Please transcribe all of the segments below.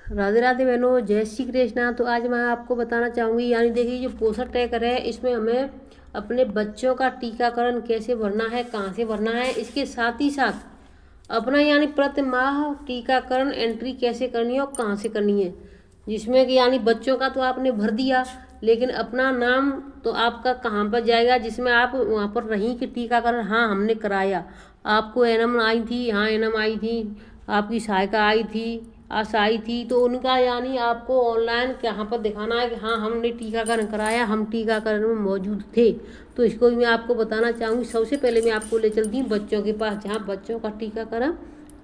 राधे राधे बहनों, जय श्री कृष्णा। तो आज मैं आपको बताना चाहूँगी, यानी देखिए जो पोषण ट्रैकर है, इसमें हमें अपने बच्चों का टीकाकरण कैसे भरना है, कहाँ से भरना है, इसके साथ ही साथ अपना यानी प्रति माह टीकाकरण एंट्री कैसे करनी है और कहाँ से करनी है। जिसमें कि यानी बच्चों का तो आपने भर दिया, लेकिन अपना नाम तो आपका कहाँ पर जाएगा, जिसमें आप वहाँ पर रहीं कि टीकाकरण हाँ हमने कराया, आपको एनम आई थी, हाँ एनम आई थी, आपकी सहायिका आई थी, आशा आई थी, तो उनका यानी आपको ऑनलाइन कहाँ पर दिखाना है कि हाँ हमने टीकाकरण कराया, हम टीकाकरण में मौजूद थे। तो इसको भी मैं आपको बताना चाहूँगी। सबसे पहले मैं आपको ले चलती हूँ बच्चों के पास, जहाँ बच्चों का टीकाकरण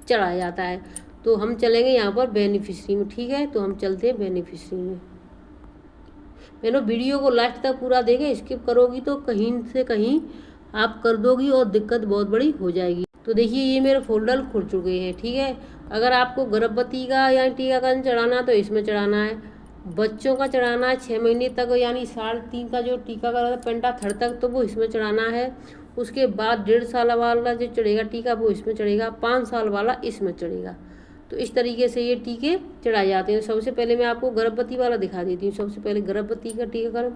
चलाया जाता है। तो हम चलेंगे यहाँ पर बेनिफिशरी में, ठीक है। तो हम चलते हैं बेनिफिशरी में। मैंने वीडियो को लास्ट तक पूरा देखें, स्किप करोगी तो कहीं से कहीं आप कर दोगी और दिक्कत बहुत बड़ी हो जाएगी। तो देखिए ये मेरे फोल्डर खुल चुके हैं, ठीक है। अगर आपको गर्भवती का या टीकाकरण चढ़ाना तो इसमें चढ़ाना है, बच्चों का चढ़ाना है 6 महीने तक, यानी 3.5 का जो टीकाकरण है पेंटा थर्ड तक, तो वो इसमें चढ़ाना है। उसके बाद 1.5 साल वाला जो चढ़ेगा टीका वो इसमें चढ़ेगा, 5 साल वाला इसमें चढ़ेगा। तो इस तरीके से ये टीके चढ़ाए जाते हैं। सबसे पहले मैं आपको गर्भवती वाला दिखा देती हूँ। सबसे पहले गर्भवती का टीकाकरण,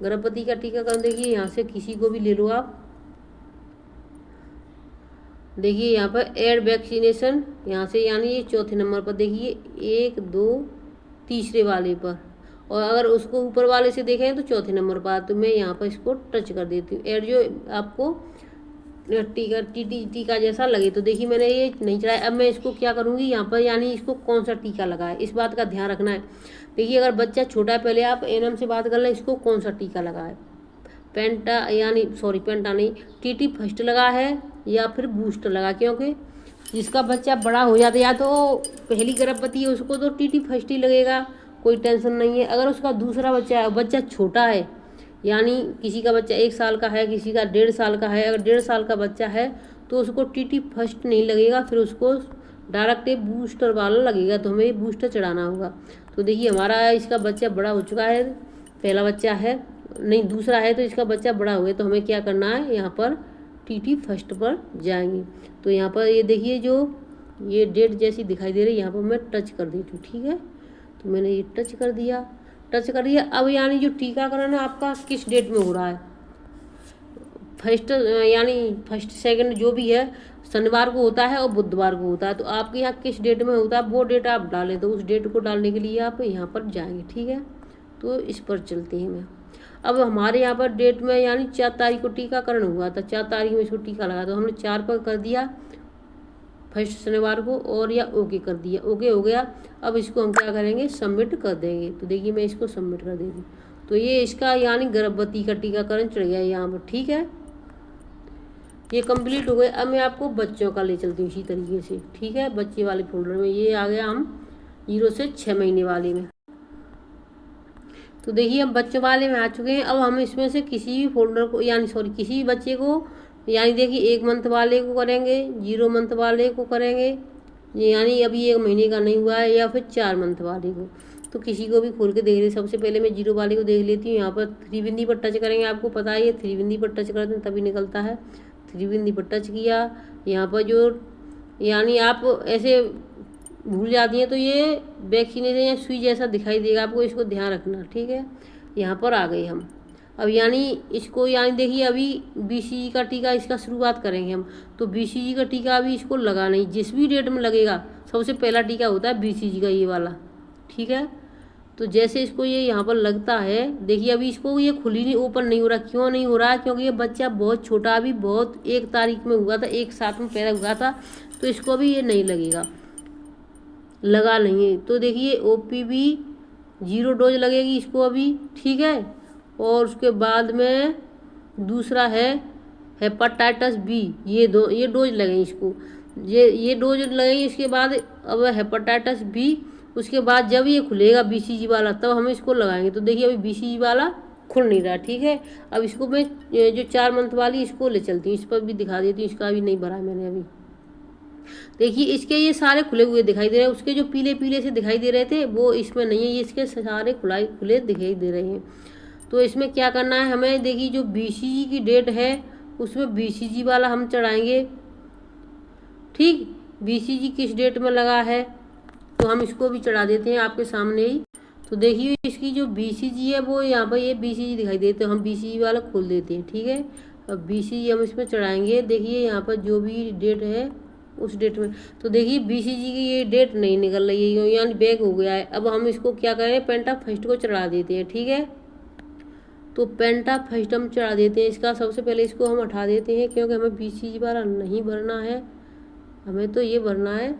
गर्भवती का टीकाकरण देखिए यहाँ से किसी को भी ले लो आप। देखिए यहाँ पर एड वैक्सीनेशन, यहाँ से यानी ये चौथे नंबर पर देखिए 1 2 तीसरे वाले पर, और अगर उसको ऊपर वाले से देखें तो चौथे नंबर पर। तो मैं यहाँ पर इसको टच कर देती हूँ, एड जो आपको टीका जैसा लगे। तो देखिए मैंने ये नहीं चढ़ाया। अब मैं इसको क्या करूँगी यहाँ पर, यानी इसको कौन सा टीका लगाए, इस बात का ध्यान रखना है। देखिए अगर बच्चा छोटा है, पहले आप एनएम से बात कर लें, इसको कौन सा टीका लगाए। पेंटा यानी सॉरी पेंटा नहीं, टीटी फर्स्ट लगा है या फिर बूस्टर लगा, क्योंकि जिसका बच्चा बड़ा हो जाता है या तो पहली गर्भवती है उसको तो टीटी फर्स्ट ही लगेगा, कोई टेंशन नहीं है। अगर उसका दूसरा बच्चा छोटा है, यानी किसी का बच्चा 1 साल का है, किसी का 1.5 साल का है, अगर 1.5 साल का बच्चा है तो उसको टीटी फर्स्ट नहीं लगेगा, फिर उसको डायरेक्ट बूस्टर वाला लगेगा। तो हमें बूस्टर चढ़ाना होगा। तो देखिए हमारा इसका बच्चा बड़ा हो चुका है, पहला बच्चा है नहीं दूसरा है, तो इसका बच्चा बड़ा हो गया। तो हमें क्या करना है, यहाँ पर टीटी फर्स्ट पर जाएंगे। तो यहाँ पर ये देखिए जो ये डेट जैसी दिखाई दे रही है, यहाँ पर मैं टच कर देती हूँ, ठीक है। तो मैंने ये टच कर दिया। अब यानी जो टीकाकरण है आपका किस डेट में हो रहा है, फर्स्ट यानी फर्स्ट सेकंड जो भी है, शनिवार को होता है और बुधवार को होता है। तो आपके यहाँ किस डेट में होता है वो डेट आप डालें, तो उस डेट को डालने के लिए आप यहाँ पर जाएंगे, ठीक है। तो इस पर चलते हैं मैं। अब हमारे यहाँ पर डेट में यानी 4 तारीख को टीकाकरण हुआ था, 4 तारीख में इसको टीका लगा, तो हमने 4 पर कर दिया फर्स्ट शनिवार को, और या ओके कर दिया, ओके हो गया। अब इसको हम क्या करेंगे, सबमिट कर देंगे। तो देखिए मैं इसको सबमिट कर देती, तो ये इसका यानी गर्भवती का टीकाकरण चढ़ गया यहाँ पर, ठीक है। ये कंप्लीट हो गए। अब मैं आपको बच्चों का ले चलती हूँ इसी तरीके से, ठीक है। बच्चे वाले फोल्डर में ये आ गया, हम 0 से 6 महीने वाले में। तो देखिए हम बच्चों वाले में आ चुके हैं। अब हम इसमें से किसी भी फोल्डर को यानी किसी भी बच्चे को, यानी देखिए 1 मंथ वाले को करेंगे, 0 मंथ वाले को करेंगे, यानी अभी 1 महीने का नहीं हुआ है, या फिर 4 मंथ वाले को। तो किसी को भी खोल के देख ले। सबसे पहले मैं 0 वाले को देख लेती हूँ। यहाँ पर 3 बिंदी पर टच करेंगे, आपको पता है ये 3 बिंदी पर टच करते हैं तभी निकलता है। 3 बिंदी पर टच किया, यहाँ पर जो यानी आप ऐसे भूल जाती हैं तो ये वैक्सीनेशन या सुई जैसा दिखाई देगा आपको, इसको ध्यान रखना, ठीक है। यहाँ पर आ गए हम। अब यानी इसको यानी देखिए अभी बीसीजी का टीका इसका शुरुआत करेंगे हम। तो बीसीजी का टीका अभी इसको लगा नहीं, जिस भी डेट में लगेगा सबसे पहला टीका होता है बीसीजी का, ये वाला, ठीक है। तो जैसे इसको ये यहाँ पर लगता है, देखिए अभी इसको ये खुली नहीं, ओपन नहीं हो रहा। क्यों नहीं हो रहा है, क्योंकि ये बच्चा बहुत छोटा, अभी बहुत 1 तारीख में हुआ था, 1 साथ में पैदा हुआ था, तो इसको अभी ये नहीं लगेगा, लगा नहीं है। तो देखिए ओपीवी 0 डोज लगेगी इसको अभी, ठीक है। और उसके बाद में दूसरा है हेपेटाइटिस बी, ये डोज लगेंगे इसको, ये डोज लगेंगे। इसके बाद अब हेपेटाइटिस बी, उसके बाद जब ये खुलेगा बीसीजी वाला तब हम इसको लगाएंगे। तो देखिए अभी बीसीजी वाला खुल नहीं रहा, ठीक है। अब इसको मैं जो 4 मंथ वाली इसको ले चलती हूँ, इस पर भी दिखा देती हूँ। इसका अभी नहीं भरा मैंने अभी। देखिए इसके ये सारे खुले हुए दिखाई दे रहे हैं, उसके जो पीले पीले से दिखाई दे रहे थे वो इसमें नहीं है, ये इसके सारे खुले दिखाई दे रहे हैं। तो इसमें क्या करना है हमें, देखिए जो बीसीजी की डेट है उसमें बीसीजी वाला हम चढ़ाएंगे, ठीक। बीसीजी किस डेट में लगा है, तो हम इसको भी चढ़ा देते हैं आपके सामने ही। तो देखिए इसकी जो BCG है वो यहाँ पर ये BCG दिखाई देते, तो हम BCG वाला खोल देते हैं। ठीक है, अब BCG हम इसमें चढ़ाएंगे। देखिए यहाँ पर जो भी डेट है उस डेट में, तो देखिए BCG की ये डेट नहीं निकल रही है, यानी बैक हो गया है। अब हम इसको क्या करें, पेंटा फर्स्ट को चढ़ा देते हैं। ठीक है, तो पेंटा फर्स्ट हम चढ़ा देते हैं इसका। सबसे पहले इसको हम हटा देते हैं क्योंकि हमें BCG वाला नहीं भरना है, हमें तो ये भरना है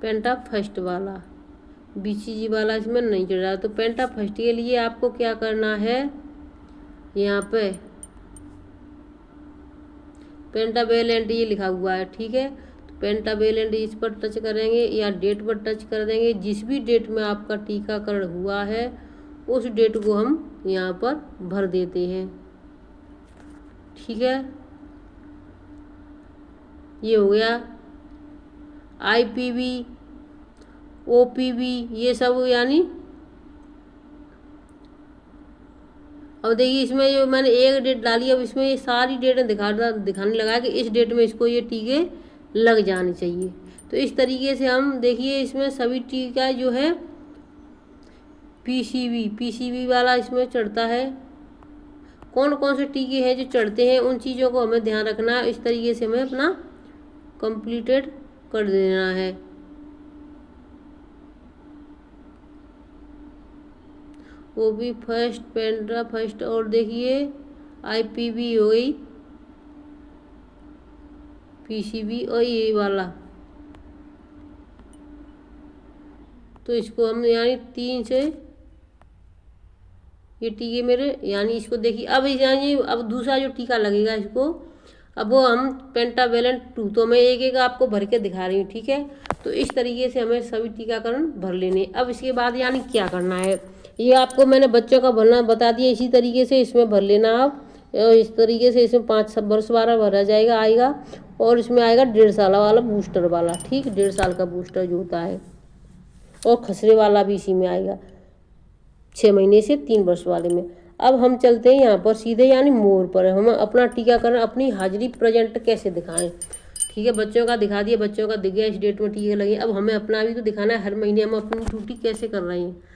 पेंटा फर्स्ट वाला। BCG वाला इसमें नहीं चढ़ रहा। तो पेंटा फर्स्ट के लिए आपको क्या करना है, यहाँ पे पेंटावेलेंट ये लिखा हुआ है। ठीक है, तो पेंटावेलेंट इस पर टच करेंगे या डेट पर टच कर देंगे। जिस भी डेट में आपका टीकाकरण हुआ है उस डेट को हम यहाँ पर भर देते हैं। ठीक है, ये हो गया। IPV OPV ये सब, यानी अब देखिए इसमें जो मैंने एक डेट डाली, अब इसमें ये सारी डेटें दिखाने लगा कि इस डेट में इसको ये टीके लग जाने चाहिए। तो इस तरीके से हम देखिए इसमें सभी टीका जो है PCV वाला इसमें चढ़ता है। कौन कौन से टीके हैं जो चढ़ते हैं उन चीज़ों को हमें ध्यान रखना है। इस तरीके से हमें अपना कंप्लीटेड कर देना है। वो भी फर्स्ट, पेंटा फर्स्ट, और देखिए IPV हो गई, PCV और ये वाला। तो इसको हम यानी 3 से ये टीके मेरे, यानी इसको देखिए अब यानी अब दूसरा जो टीका लगेगा इसको, अब वो हम पेंटावेलेंट 2, तो मैं एक एक आपको भर के दिखा रही हूँ। ठीक है, तो इस तरीके से हमें सभी टीकाकरण भर लेने। अब इसके बाद यानी क्या करना है, ये आपको मैंने बच्चों का भरना बता दिया। इसी तरीके से इसमें भर लेना आप। इस तरीके से इसमें 5 वर्ष वाला भरा जाएगा आएगा, और इसमें आएगा 1.5 साल वाला बूस्टर वाला। ठीक, 1.5 साल का बूस्टर जो होता है, और खसरे वाला भी इसी में आएगा 6 महीने से 3 वर्ष वाले में। अब हम चलते हैं यहाँ पर सीधे यानी मोर पर। हम अपना टीकाकरण, अपनी हाजिरी प्रेजेंट कैसे दिखाएं। ठीक है, बच्चों का दिखा दिया, बच्चों का दिख गया इस डेट में टीके लगे। अब हमें अपना भी तो दिखाना है, हर महीने हम अपनी ड्यूटी कैसे कर रहे हैं।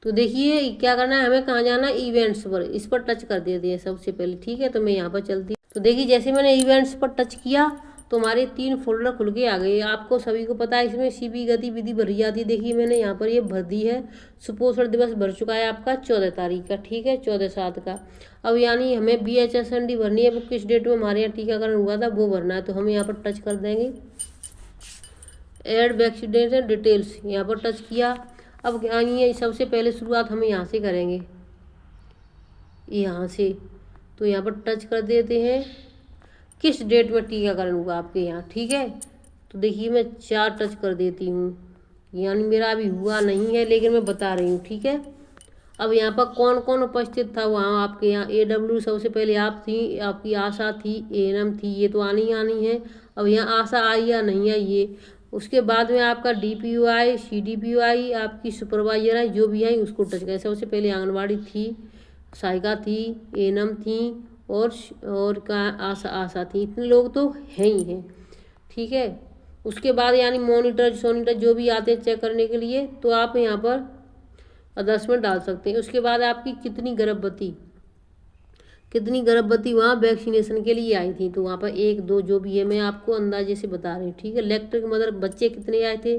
तो देखिए क्या करना है, हमें कहाँ जाना है, इवेंट्स पर। इस पर टच कर देते हैं सबसे पहले। ठीक है, तो मैं यहाँ पर चलती। तो देखिए जैसे मैंने इवेंट्स पर टच किया तो हमारे 3 फोल्डर खुल के आ गए। आपको सभी को पता है इसमें CB गतिविधि भरी जाती है। देखिए मैंने यहाँ पर ये भर दी है। सुपोषण दिवस भर चुका है आपका 14 तारीख का। ठीक है, 14/7 का। अब यानी हमें BHSND भरनी है, वो किस डेट में हमारे यहाँ टीकाकरण हुआ था वो भरना है। तो हम यहाँ पर टच कर देंगे, ऐड वैक्सीनेशन डिटेल्स, यहाँ पर टच किया। अब यानी सबसे पहले शुरुआत हम यहाँ से करेंगे, यहाँ से। तो यहाँ पर टच कर देते हैं किस डेट में टीकाकरण हुआ आपके यहाँ। ठीक है, तो देखिए मैं 4 टच कर देती हूँ, यानी मेरा अभी हुआ नहीं है लेकिन मैं बता रही हूँ। ठीक है, अब यहाँ पर कौन कौन उपस्थित था वहाँ आपके यहाँ। AW सबसे पहले आप थी, आपकी आशा थी, ANM थी, ये तो आनी है। अब यहाँ आशा आई या नहीं आई ये। उसके बाद में आपका DPO आई, CDPO आई, आपकी सुपरवाइजर आई, जो भी आई उसको टच करें। सबसे पहले आंगनबाड़ी थी, सहायिका थी, ANM थी, और का आशा थी। इतने लोग तो हैं ही हैं। ठीक है, उसके बाद यानी मॉनिटर सोनीटर जो भी आते हैं चेक करने के लिए, तो आप यहाँ पर अदर्स में डाल सकते हैं। उसके बाद आपकी कितनी गर्भवती वहाँ वैक्सीनेशन के लिए आई थी, तो वहाँ पर 1 2 जो भी है मैं आपको अंदाजे से बता रही हूँ। ठीक है, इलेक्ट्रिक मदर बच्चे कितने आए थे,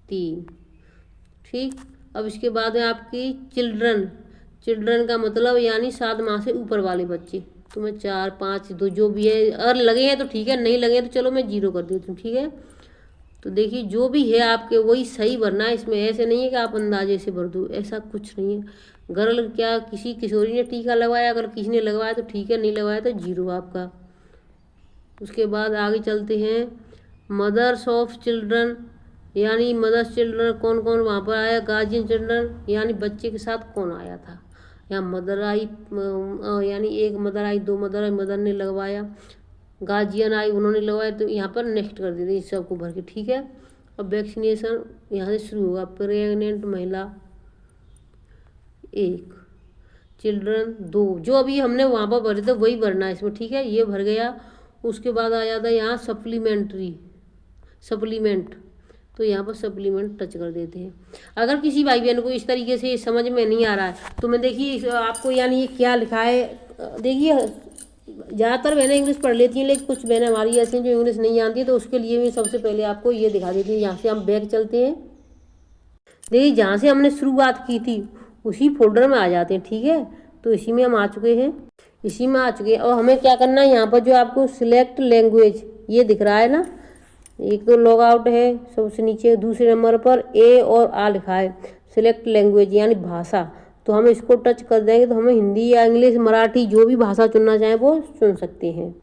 3। ठीक, अब इसके बाद में आपकी चिल्ड्रन का मतलब यानी 7 माह से ऊपर वाले बच्चे, तो मैं 4 5 2 जो भी है, अगर लगे हैं तो ठीक है, नहीं लगे हैं तो चलो मैं 0 कर देती हूँ। ठीक है, तो देखिए जो भी है आपके वही सही भरना है। इसमें ऐसे नहीं है कि आप अंदाजे से भर दो, ऐसा कुछ नहीं है। गर्ल क्या किसी किशोरी ने टीका लगवाया, अगर किसी ने लगवाया तो ठीक है, नहीं लगवाया तो 0 आपका। उसके बाद आगे चलते हैं, मदर्स ऑफ चिल्ड्रन, यानी मदर्स चिल्ड्रन कौन कौन वहाँ पर आया। गार्जियन चिल्ड्रन यानी बच्चे के साथ कौन आया था। यहाँ मदर आई, यानी 1 मदर आई, 2 मदर आई, मदर ने लगवाया। गार्जियन आई, उन्होंने लगवाया। तो यहाँ पर नेक्स्ट कर देते इस सबको भर के। ठीक है, अब वैक्सीनेशन यहाँ से शुरू होगा। प्रेग्नेंट महिला 1, चिल्ड्रन 2, जो अभी हमने वहाँ पर भरे थे वही भरना है इसमें। ठीक है, ये भर गया। उसके बाद आ जाता है यहाँ सप्लीमेंट्री, सप्लीमेंट, तो यहाँ पर सप्लीमेंट टच कर देते हैं। अगर किसी भाई बहन को इस तरीके से समझ में नहीं आ रहा है तो मैं देखिए आपको यानी ये क्या लिखा है, देखिए ज़्यादातर बहनें इंग्लिश पढ़ लेती हैं, लेकिन कुछ बहनें हमारी ऐसी हैं जो इंग्लिश नहीं जानती है, तो उसके लिए मैं सबसे पहले आपको ये दिखा देती हूँ। यहाँ से हम बैक चलते हैं, देखिए जहाँ से हमने शुरुआत की थी उसी फोल्डर में आ जाते हैं, ठीक है। तो इसी में हम आ चुके हैं, इसी में आ चुके हैं। और हमें क्या करना है, यहाँ पर जो आपको सिलेक्ट लैंग्वेज ये दिख रहा है ना, एक तो लॉग आउट है सबसे नीचे, दूसरे नंबर पर ए और आ लिखा है, सिलेक्ट लैंग्वेज यानी भाषा। तो हम इसको टच कर देंगे तो हमें हिंदी या इंग्लिश मराठी जो भी भाषा चुनना चाहें वो चुन सकते हैं।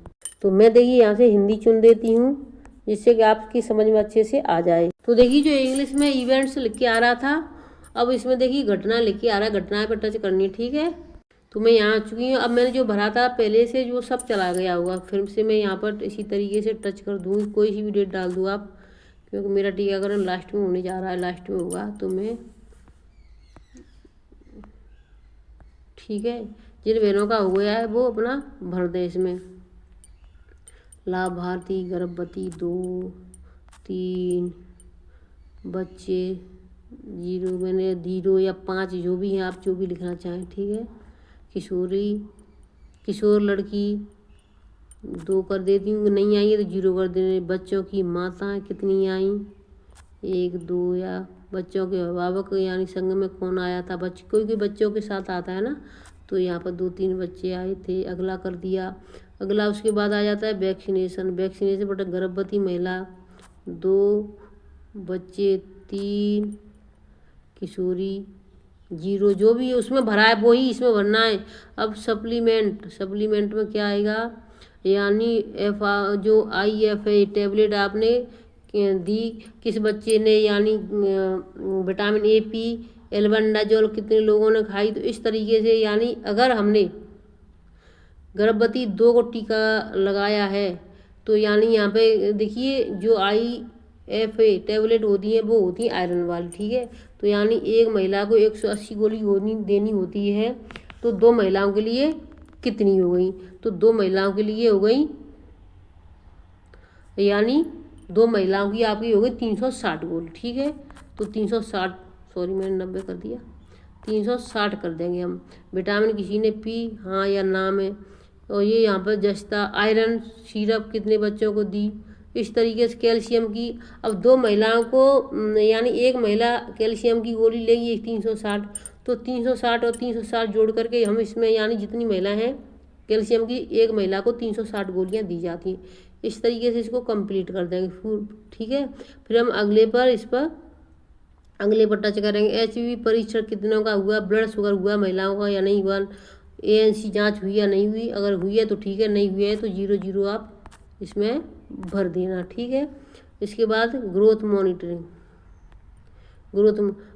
तो मैं देखिए यहाँ से हिंदी चुन देती हूँ, जिससे कि आपकी समझ में अच्छे से आ जाए। तो देखिए जो इंग्लिश में इवेंट्स लिख के आ रहा था, अब इसमें देखिए घटना लिख के आ रहा है, घटना पर टच करनी है, ठीक है। तो मैं यहाँ आ चुकी हूँ। अब मैंने जो भरा था पहले से जो सब चला गया होगा, फिर से मैं यहाँ पर इसी तरीके से टच कर दूँ, कोई सी भी डेट डाल दूँ आप, क्योंकि मेरा टीकाकरण लास्ट में होने जा रहा है, लास्ट में होगा। तो मैं ठीक है, जिन बहनों का हो गया है वो अपना भर दे इसमें। लाभार्थी गर्भवती 2 3 बच्चे 0, मैंने 0 या 5 जो भी हैं आप जो भी लिखना चाहें, ठीक है। किशोर लड़की 2 कर देती हूँ, नहीं आई है तो 0 कर देने। बच्चों की माताएं कितनी आई, 1 2, या बच्चों के अभिभावक यानी संग में कौन आया था, कोई बच्चों के साथ आता है ना, तो यहाँ पर 2 3 बच्चे आए थे, अगला कर दिया। अगला उसके बाद आ जाता है वैक्सीनेशन बट गर्भवती महिला 2 बच्चे 3 किशोरी 0, जो भी उसमें भरा है वो ही इसमें भरना है। अब सप्लीमेंट में क्या आएगा, यानी जो IFA टेबलेट आपने दी किस बच्चे ने, यानी विटामिन AP एल्बेंडाजोल कितने लोगों ने खाई। तो इस तरीके से यानी अगर हमने गर्भवती 2 को टीका लगाया है तो यानी यहाँ पे देखिए जो IFA टेबलेट होती है वो होती है आयरन वाली, ठीक है। तो यानी एक महिला को 180 गोली देनी होती है, तो 2 महिलाओं के लिए कितनी हो गई, तो 2 महिलाओं के लिए हो गई, यानी 2 महिलाओं की आपकी हो गई 360 गोली, ठीक है। तो 360, सॉरी मैंने 90 कर दिया, 360 कर देंगे हम। विटामिन किसी ने पी हाँ या ना में, और ये यहाँ पर जस्ता आयरन सिरप कितने बच्चों को दी, इस तरीके से कैल्शियम की। अब 2 महिलाओं को यानी एक महिला कैल्शियम की गोली लेगी 360, तो 360 और 360 जोड़ करके हम इसमें यानी जितनी महिला हैं कैल्शियम की, एक महिला को 360 गोलियां दी जाती हैं। इस तरीके से इसको कंप्लीट कर देंगे, ठीक है। फिर हम अगले पर टच करेंगे। HPV परीक्षण कितनों का हुआ, ब्लड शुगर हुआ महिलाओं का या नहीं हुआ, ANC जांच हुई या नहीं हुई, अगर हुई है तो ठीक है, नहीं हुई है तो 0 0 आप इसमें भर देना, ठीक है। इसके बाद ग्रोथ मॉनिटरिंग,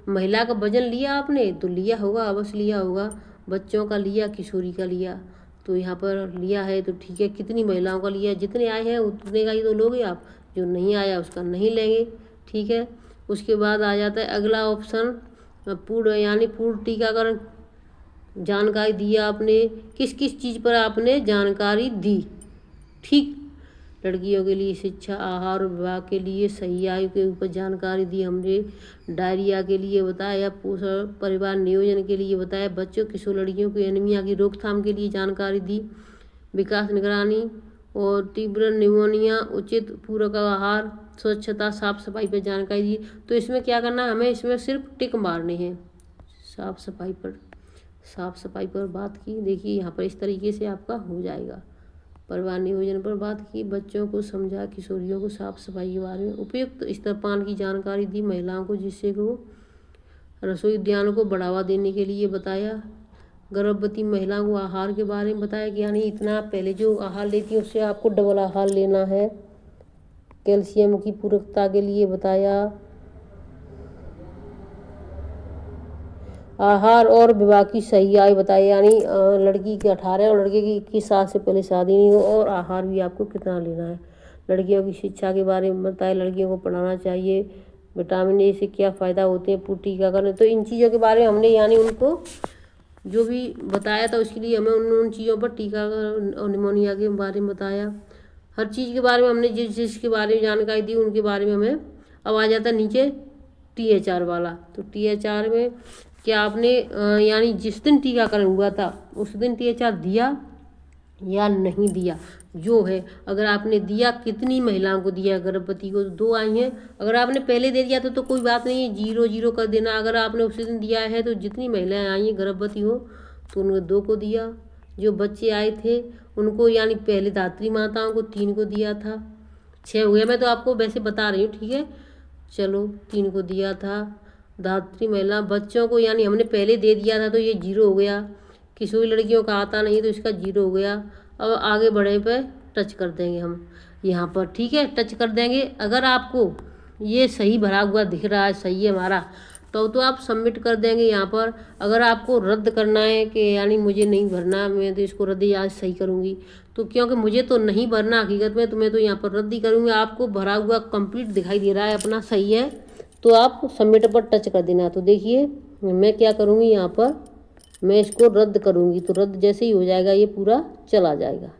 महिला का वजन लिया आपने तो लिया होगा, अवश्य लिया होगा, बच्चों का लिया, किशोरी का लिया, तो यहाँ पर लिया है तो ठीक है। कितनी महिलाओं का लिया, जितने आए हैं उतने का ही तो लोगे आप, जो नहीं आया उसका नहीं लेंगे, ठीक है। उसके बाद आ जाता है अगला ऑप्शन पूर्ण टीकाकरण जानकारी दी आपने, किस किस चीज़ पर आपने जानकारी दी, ठीक। लड़कियों के लिए शिक्षा, आहार विभाग के लिए सही आयु के ऊपर जानकारी दी हमने, डायरिया के लिए बताया, पोषण परिवार नियोजन के लिए बताया, बच्चों किशोर लड़कियों को एनीमिया की रोकथाम के लिए जानकारी दी, विकास निगरानी और तीव्र निमोनिया, उचित पूरक आहार, स्वच्छता साफ सफाई पर जानकारी दी। तो इसमें क्या करना है, हमें इसमें सिर्फ टिक मारने हैं। साफ सफाई पर बात की, देखिए यहाँ पर इस तरीके से आपका हो जाएगा। परिवार नियोजन पर बात की, बच्चों को समझा, किशोरियों को साफ सफाई के बारे में, उपयुक्त स्तनपान की जानकारी दी महिलाओं को, जिससे को रसोई उद्यानों को बढ़ावा देने के लिए बताया, गर्भवती महिलाओं को आहार के बारे में बताया कि यानी इतना पहले जो आहार लेती है उससे आपको डबल आहार लेना है, कैल्शियम की पूरकता के लिए बताया, आहार और विवाह की सही आयु बताई, यानी लड़की की 18 और लड़के की 21 साल से पहले शादी नहीं हो, और आहार भी आपको कितना लेना है। लड़कियों की शिक्षा के बारे में बताया, लड़कियों को पढ़ाना चाहिए, विटामिन ए से क्या फ़ायदा होते हैं, पूर्ण टीकाकरण। तो इन चीज़ों के बारे में हमने यानी उनको जो भी बताया था उसके लिए हमें उन चीज़ों पर टीकाकरण और निमोनिया के बारे में बताया। हर चीज़ के बारे में हमने जिस जिसके बारे में जानकारी दी उनके बारे में हमें अब आ जाता है नीचे THR वाला। तो THR में क्या आपने यानी जिस दिन टीकाकरण हुआ था उस दिन THR दिया या नहीं दिया, जो है अगर आपने दिया कितनी महिलाओं को दिया, गर्भवती को तो 2 आई हैं। अगर आपने पहले दे दिया तो कोई बात नहीं है, 0-0 कर देना। अगर आपने उसी दिन दिया है तो जितनी महिलाएं आई हैं गर्भवती हो तो उनको 2 को दिया। जो बच्चे आए थे उनको यानी पहले धात्री माताओं को 3 को दिया था। 6 हो गया, मैं तो आपको वैसे बता रही हूँ, ठीक है। चलो 3 को दिया था। धात्री महिला बच्चों को यानी हमने पहले दे दिया था तो ये 0 हो गया। किशोरी लड़कियों का आता नहीं तो इसका 0 हो गया। अब आगे बढ़े पे टच कर देंगे हम यहाँ पर, ठीक है, टच कर देंगे। अगर आपको ये सही भरा हुआ दिख रहा है, सही है हमारा, तो आप सबमिट कर देंगे यहाँ पर। अगर आपको रद्द करना है कि यानी मुझे नहीं भरना, मैं तो इसको रद्द आज सही करूँगी, तो क्योंकि मुझे तो नहीं भरना हकीकत में, तो मैं तो यहाँ पर रद्द ही करूँगी। आपको भरा हुआ कंप्लीट दिखाई दे रहा है अपना, सही है, तो आप सबमिट पर टच कर देना। तो देखिए मैं क्या करूँगी यहाँ पर, मैं इसको रद्द करूँगी, तो रद्द जैसे ही हो जाएगा ये पूरा चला जाएगा,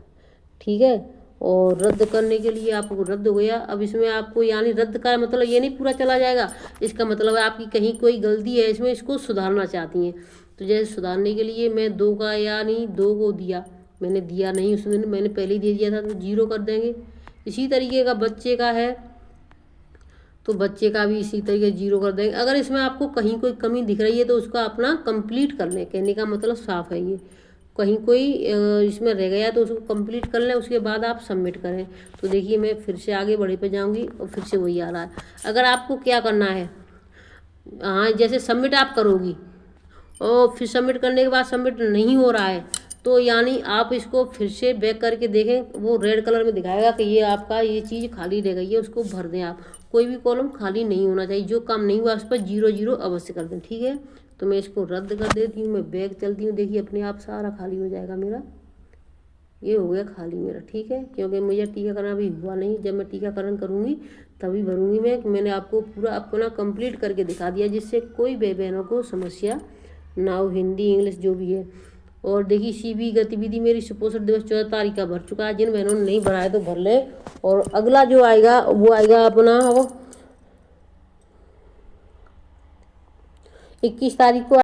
ठीक है। और रद्द करने के लिए आपको रद्द हो गया। अब इसमें आपको यानी रद्द का मतलब ये नहीं पूरा चला जाएगा, इसका मतलब है आपकी कहीं कोई गलती है इसमें, इसको सुधारना चाहती हैं। तो जैसे सुधारने के लिए मैं 2 का यानी 2 को दिया, मैंने दिया नहीं उस दिन, मैंने पहले ही दे दिया था तो 0 कर देंगे। इसी तरीके का बच्चे का है तो बच्चे का भी इसी तरीके 0 कर देंगे। अगर इसमें आपको कहीं कोई कमी दिख रही है तो उसका अपना कंप्लीट कर लें, कहने का मतलब साफ है ये। कहीं कोई इसमें रह गया तो उसको कंप्लीट कर लें, उसके बाद आप सबमिट करें। तो देखिए मैं फिर से आगे बढ़े पे जाऊंगी और फिर से वही आ रहा है। अगर आपको क्या करना है, हाँ जैसे सबमिट आप करोगी और फिर सबमिट करने के बाद सबमिट नहीं हो रहा है तो यानी आप इसको फिर से बैक करके देखें, वो रेड कलर में दिखाएगा कि ये आपका ये चीज़ खाली रह गई है, उसको भर दें आप। कोई भी कॉलम खाली नहीं होना चाहिए, जो काम नहीं हुआ उस पर 0-0 अवश्य कर दें, ठीक है। तो मैं इसको रद्द कर देती हूँ, मैं बैक चलती हूँ, देखिए अपने आप सारा खाली हो जाएगा मेरा, ये हो गया खाली मेरा, ठीक है। क्योंकि मुझे टीकाकरण अभी हुआ नहीं, जब मैं टीकाकरण करूँगी तभी भरूँगी मैंने आपको पूरा अपना कंप्लीट करके दिखा दिया, जिससे कोई बहनों को समस्या ना हो, हिंदी इंग्लिश जो भी है। और देखिए CB गतिविधि मेरी सुपोषण दिवस 14 तारीख का भर चुका है। जिन बहनों ने नहीं भरा है तो भर ले। और अगला जो आएगा वो आएगा अपना 21 तारीख को।